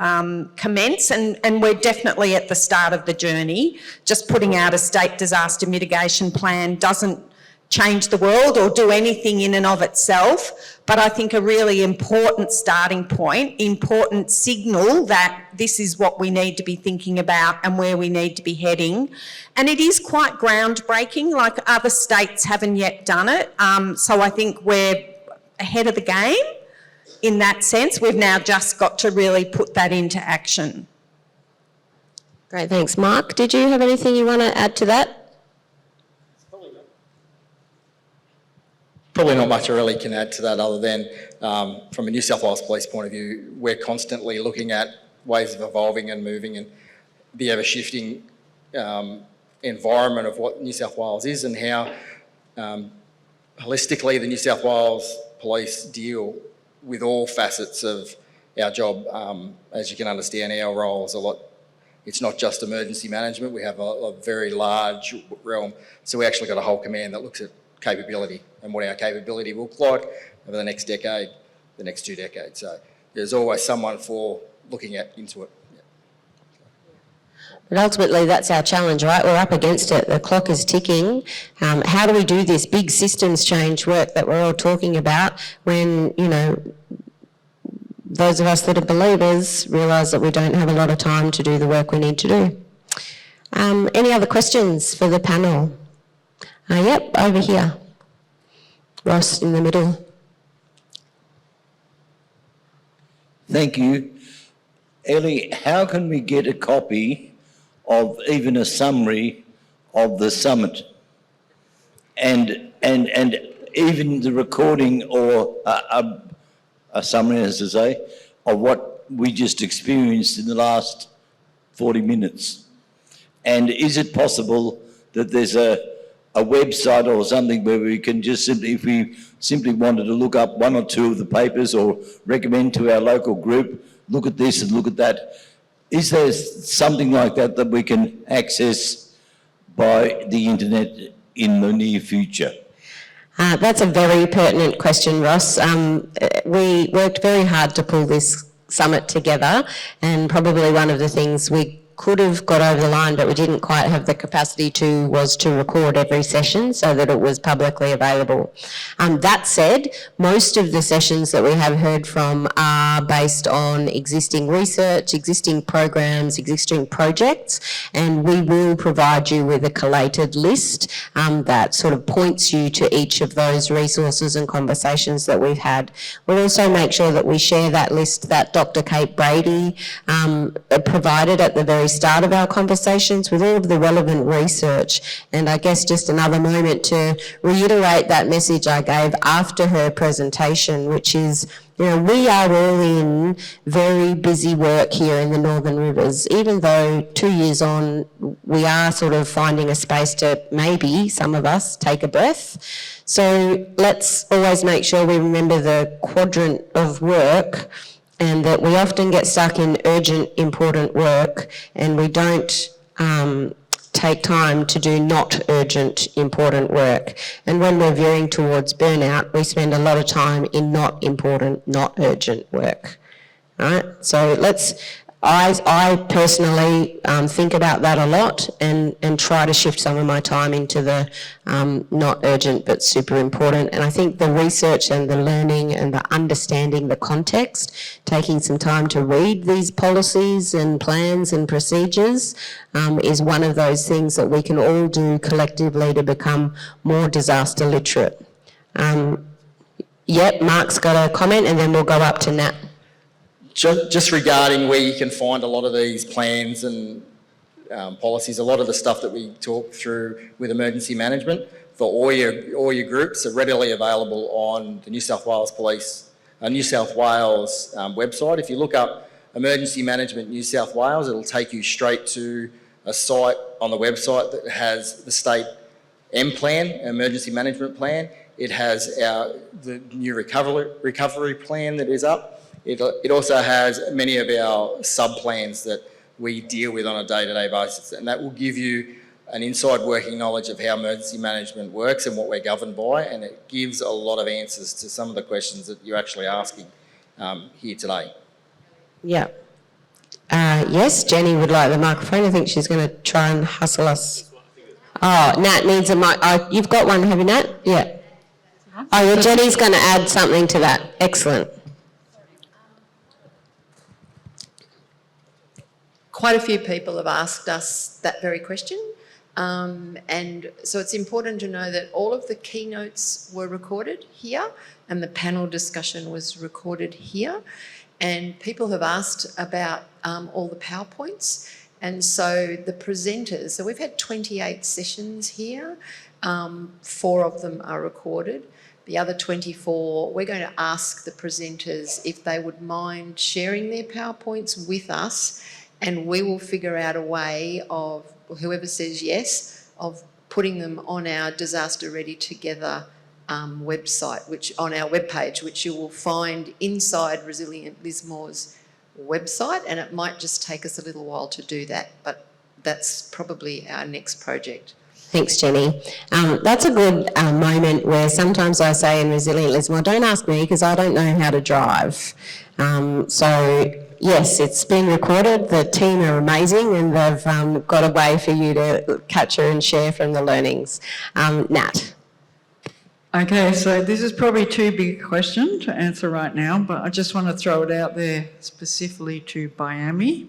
commence, and we're definitely at the start of the journey. Just putting out a state disaster mitigation plan doesn't change the world or do anything in and of itself, but I think a really important starting point, important signal that this is what we need to be thinking about and where we need to be heading. And it is quite groundbreaking, like other states haven't yet done it, so I think we're ahead of the game. In that sense, we've now just got to really put that into action. Great, thanks. Mark, did you have anything you want to add to that? Probably not much I really can add to that other than from a New South Wales Police point of view, we're constantly looking at ways of evolving and moving and the ever-shifting environment of what New South Wales is and how holistically the New South Wales Police deal with all facets of our job. As you can understand, our role is it's not just emergency management, we have a very large realm. So we actually got a whole command that looks at capability and what our capability will look like over the next decade, the next 2 decades. So there's always someone for looking into it. But ultimately, that's our challenge, right? We're up against it. The clock is ticking. How do we do this big systems change work that we're all talking about when, those of us that are believers realise that we don't have a lot of time to do the work we need to do? Any other questions for the panel? Yep, over here. Ross in the middle. Thank you. Ellie, how can we get a copy of even a summary of the summit and even the recording or a summary, as to say, of what we just experienced in the last 40 minutes? And is it possible that there's a website or something where we can just simply, if we simply wanted to look up one or two of the papers or recommend to our local group, look at this and look at that, is there something like that that we can access by the internet in the near future? That's a very pertinent question, Ross. We worked very hard to pull this summit together, and probably one of the things we could have got over the line but we didn't quite have the capacity to was to record every session so that it was publicly available. That said, most of the sessions that we have heard from are based on existing research, existing programs, existing projects, and we will provide you with a collated list that sort of points you to each of those resources and conversations that we've had. We'll also make sure that we share that list that Dr. Kate Brady provided at the very start of our conversations with all of the relevant research. And I guess just another moment to reiterate that message I gave after her presentation, which is, you know, we are all in very busy work here in the Northern Rivers. Even though 2 years on, we are sort of finding a space to maybe, some of us, take a breath. So let's always make sure we remember the quadrant of work, and that we often get stuck in urgent, important work, and we don't take time to do not urgent, important work. And when we're veering towards burnout, we spend a lot of time in not important, not urgent work. Right? So I personally think about that a lot and try to shift some of my time into the not urgent but super important. And I think the research and the learning and the understanding the context, taking some time to read these policies and plans and procedures is one of those things that we can all do collectively to become more disaster literate. Yep, Mark's got a comment and then we'll go up to Nat. Just regarding where you can find a lot of these plans and policies, a lot of the stuff that we talk through with emergency management for all your groups are readily available on the New South Wales Police, New South Wales website. If you look up Emergency Management New South Wales, it'll take you straight to a site on the website that has the state M-Plan, Emergency Management Plan. It has the new recovery plan that is up. It also has many of our sub-plans that we deal with on a day-to-day basis, and that will give you an inside working knowledge of how emergency management works and what we're governed by, and it gives a lot of answers to some of the questions that you're actually asking here today. Yeah. Yes, Jenny would like the microphone. I think she's going to try and hustle us. Oh, Nat needs a mic. Oh, you've got one, have you, Nat? Yeah. Oh, well, Jenny's going to add something to that. Excellent. Quite a few people have asked us that very question. And so it's important to know that all of the keynotes were recorded here and the panel discussion was recorded here. And people have asked about all the PowerPoints. And so the presenters, so we've had 28 sessions here. 4 of them are recorded. The other 24, we're going to ask the presenters if they would mind sharing their PowerPoints with us, and we will figure out a way of, whoever says yes, of putting them on our Disaster Ready Together website, which on our webpage, which you will find inside Resilient Lismore's website, and it might just take us a little while to do that, but that's probably our next project. Thanks, Jenny. That's a good moment where sometimes I say in Resilient Lismore, don't ask me because I don't know how to drive. So yes, it's been recorded. The team are amazing and they've got a way for you to capture and share from the learnings. Nat. Okay, so this is probably too big a question to answer right now, but I just want to throw it out there specifically to Miami.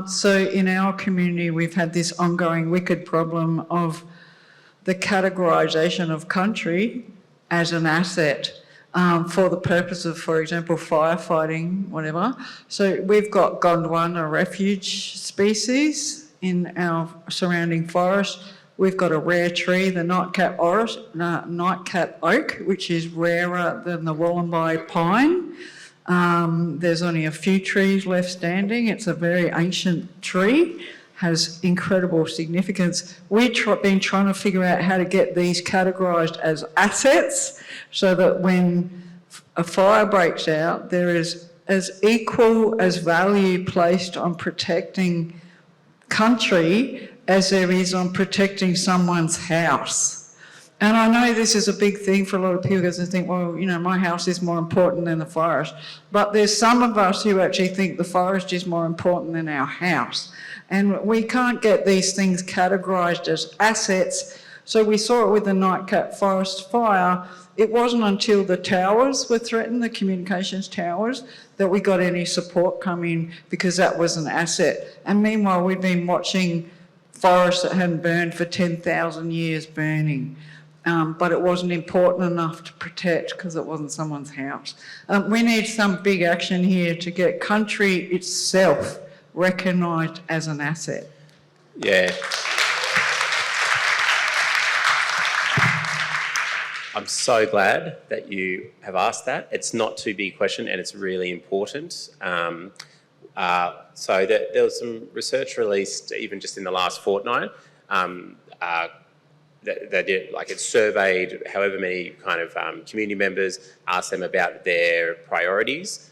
So in our community, we've had this ongoing wicked problem of the categorisation of country as an asset for the purpose of, for example, firefighting, whatever. So we've got Gondwana refuge species in our surrounding forest. We've got a rare tree, the nightcap oak, which is rarer than the Wollombi pine. There's only a few trees left standing. It's a very ancient tree, has incredible significance. We've been trying to figure out how to get these categorised as assets so that when a fire breaks out, there is as equal as value placed on protecting country as there is on protecting someone's house. And I know this is a big thing for a lot of people because they think, well, you know, my house is more important than the forest. But there's some of us who actually think the forest is more important than our house. And we can't get these things categorised as assets. So we saw it with the Nightcap Forest fire. It wasn't until the towers were threatened, the communications towers, that we got any support come in because that was an asset. And meanwhile, we've been watching forests that hadn't burned for 10,000 years burning. But it wasn't important enough to protect because it wasn't someone's house. We need some big action here to get country itself recognised as an asset. Yeah. I'm so glad that you have asked that. It's not too big a question and it's really important. So there was some research released even just in the last fortnight that did, like, it surveyed however many kind of community members, asked them about their priorities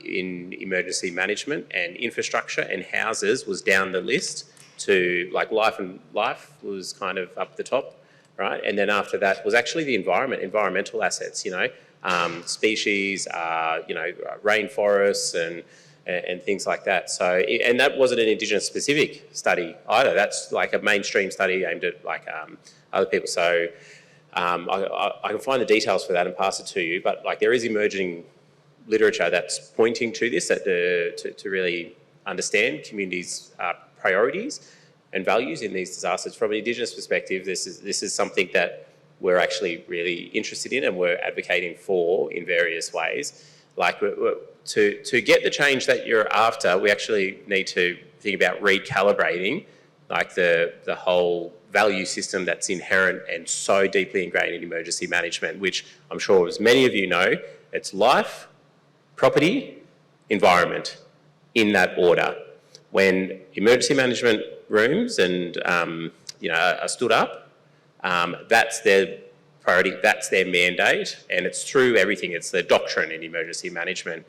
in emergency management, and infrastructure and houses was down the list to, like, life was kind of up the top, right? And then after that was actually the environmental assets, you know, species, you know, rainforests and things like that. So, and that wasn't an Indigenous specific study either. That's like a mainstream study aimed at like other people. So I can find the details for that and pass it to you. But like there is emerging literature that's pointing to this, that to really understand communities' priorities and values in these disasters. From an Indigenous perspective, this is something that we're actually really interested in and we're advocating for in various ways. Like to get the change that you're after, we actually need to think about recalibrating like the whole value system that's inherent and so deeply ingrained in emergency management, which I'm sure as many of you know, it's life, property, environment, in that order. When emergency management rooms and you know, are stood up, that's their priority, that's their mandate, and it's through everything. It's the doctrine in emergency management.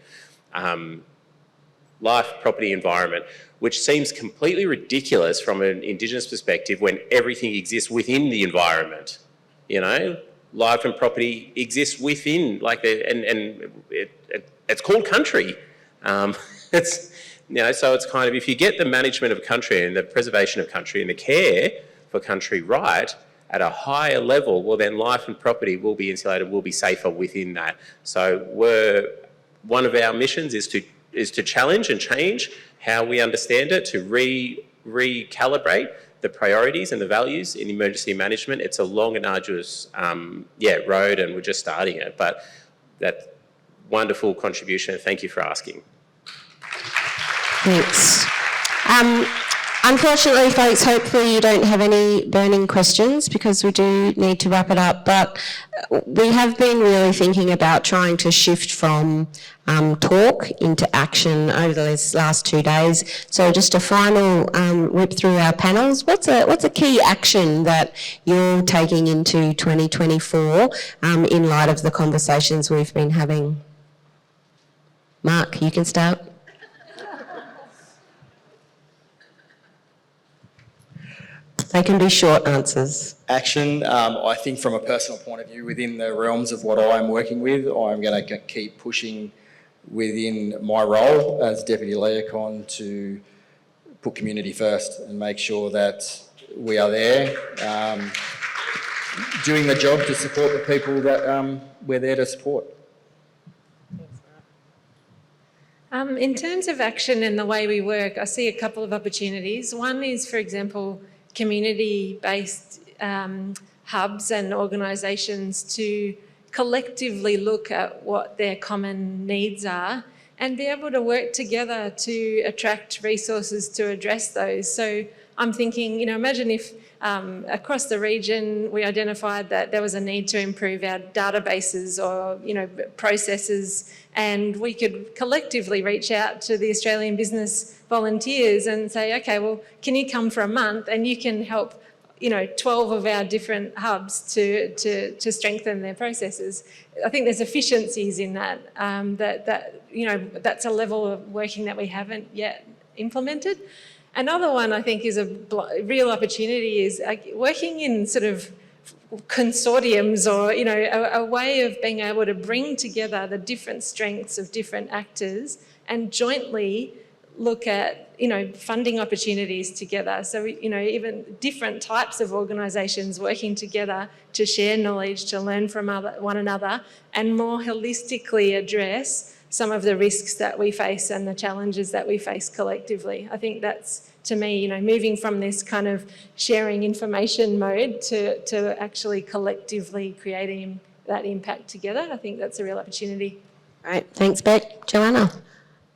Life, property, environment, which seems completely ridiculous from an Indigenous perspective when everything exists within the environment. You know, life and property exists within, like, it's called country. It's, you know, so it's kind of, if you get the management of country and the preservation of country and the care for country right at a higher level, well then life and property will be insulated, will be safer within that. So one of our missions is to challenge and change how we understand it, to recalibrate the priorities and the values in emergency management. It's a long and arduous road, and we're just starting it, but that wonderful contribution. Thank you for asking. Thanks. Unfortunately, folks, hopefully you don't have any burning questions because we do need to wrap it up. But we have been really thinking about trying to shift from talk into action over the last 2 days. So just a final whip through our panels. What's a key action that you're taking into 2024 in light of the conversations we've been having? Mark, you can start. They can be short answers. Action, I think from a personal point of view, within the realms of what I'm working with, I'm going to keep pushing within my role as Deputy Leacon to put community first and make sure that we are there, doing the job to support the people that we're there to support. In terms of action and the way we work, I see a couple of opportunities. One is, for example, community-based hubs and organisations to collectively look at what their common needs are and be able to work together to attract resources to address those. So I'm thinking, you know, imagine if across the region, we identified that there was a need to improve our databases or, processes, and we could collectively reach out to the Australian business volunteers and say, okay, well, can you come for a month and you can help 12 of our different hubs to strengthen their processes. I think there's efficiencies in that, that's a level of working that we haven't yet implemented. Another one I think is a real opportunity is working in sort of consortiums or, a way of being able to bring together the different strengths of different actors and jointly look at, funding opportunities together. So, even different types of organisations working together to share knowledge, to learn from one another and more holistically address some of the risks that we face and the challenges that we face collectively. I think that's, to me, moving from this kind of sharing information mode to actually collectively creating that impact together. I think that's a real opportunity. Right, thanks, Beck. Joanna?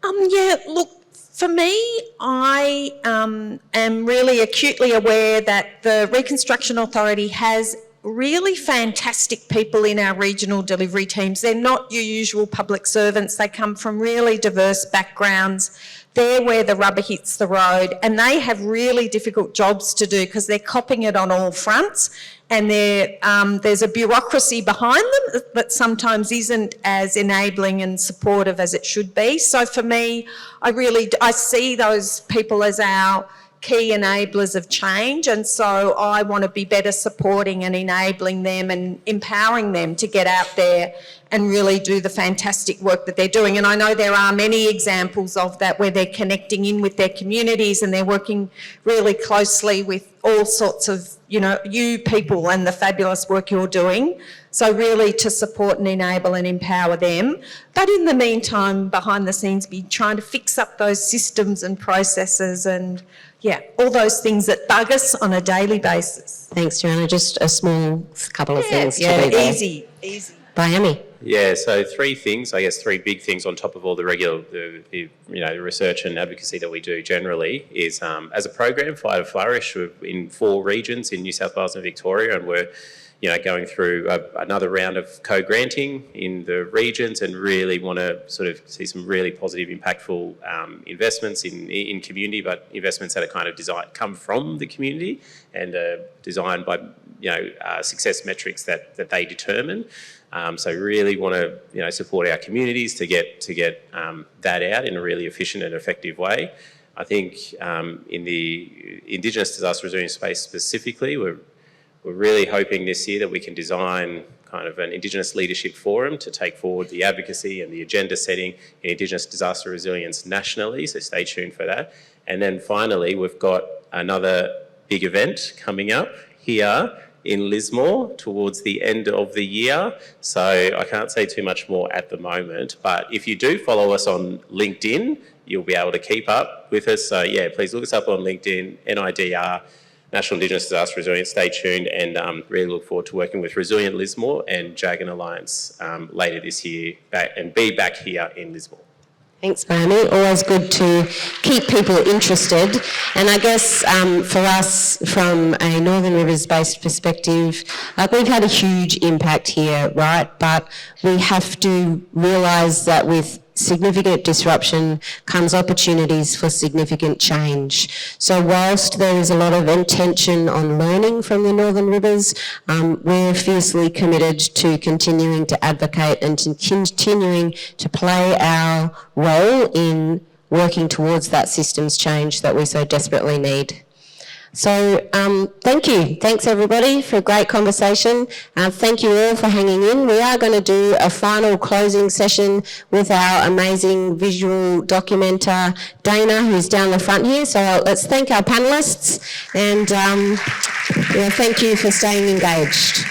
Look, for me, I am really acutely aware that the Reconstruction Authority has really fantastic people in our regional delivery teams. They're not your usual public servants. They come from really diverse backgrounds. They're where the rubber hits the road, and they have really difficult jobs to do because they're copping it on all fronts, and there's a bureaucracy behind them that sometimes isn't as enabling and supportive as it should be. So for me, I see those people as our key enablers of change, and so I want to be better supporting and enabling them and empowering them to get out there and really do the fantastic work that they're doing. And I know there are many examples of that where they're connecting in with their communities and they're working really closely with all sorts of, you people and the fabulous work you're doing. So really to support and enable and empower them. But in the meantime, behind the scenes, be trying to fix up those systems and processes and all those things that bug us on a daily basis. Thanks, Joanna. Just a small couple of things to do there. Easy. Miami? Yeah, so three big things on top of all the regular, the research and advocacy that we do generally is, as a program, Fly to Flourish, we're in 4 regions in New South Wales and Victoria, and we're going through another round of co-granting in the regions and really want to sort of see some really positive, impactful investments in community, but investments that are kind of come from the community and designed by, success metrics that they determine. So really want to, support our communities to get that out in a really efficient and effective way. I think in the Indigenous disaster resilience space specifically, we're really hoping this year that we can design kind of an Indigenous leadership forum to take forward the advocacy and the agenda setting in Indigenous disaster resilience nationally, so stay tuned for that. And then finally, we've got another big event coming up here in Lismore towards the end of the year. So I can't say too much more at the moment, but if you do follow us on LinkedIn, you'll be able to keep up with us. So please look us up on LinkedIn, NIDR, National Indigenous Disaster Resilience. Stay tuned and really look forward to working with Resilient Lismore and Jagan Alliance later this year and be back here in Lismore. Thanks, Miami. Always good to keep people interested. And I guess for us, from a Northern Rivers-based perspective, we've had a huge impact here, right? But we have to realise that with significant disruption comes opportunities for significant change. So whilst there is a lot of intention on learning from the Northern Rivers, we're fiercely committed to continuing to advocate and to continuing to play our role in working towards that systems change that we so desperately need. So thank you. Thanks everybody for a great conversation. Thank you all for hanging in. We are going to do a final closing session with our amazing visual documenter, Dana, who's down the front here. So let's thank our panellists and thank you for staying engaged.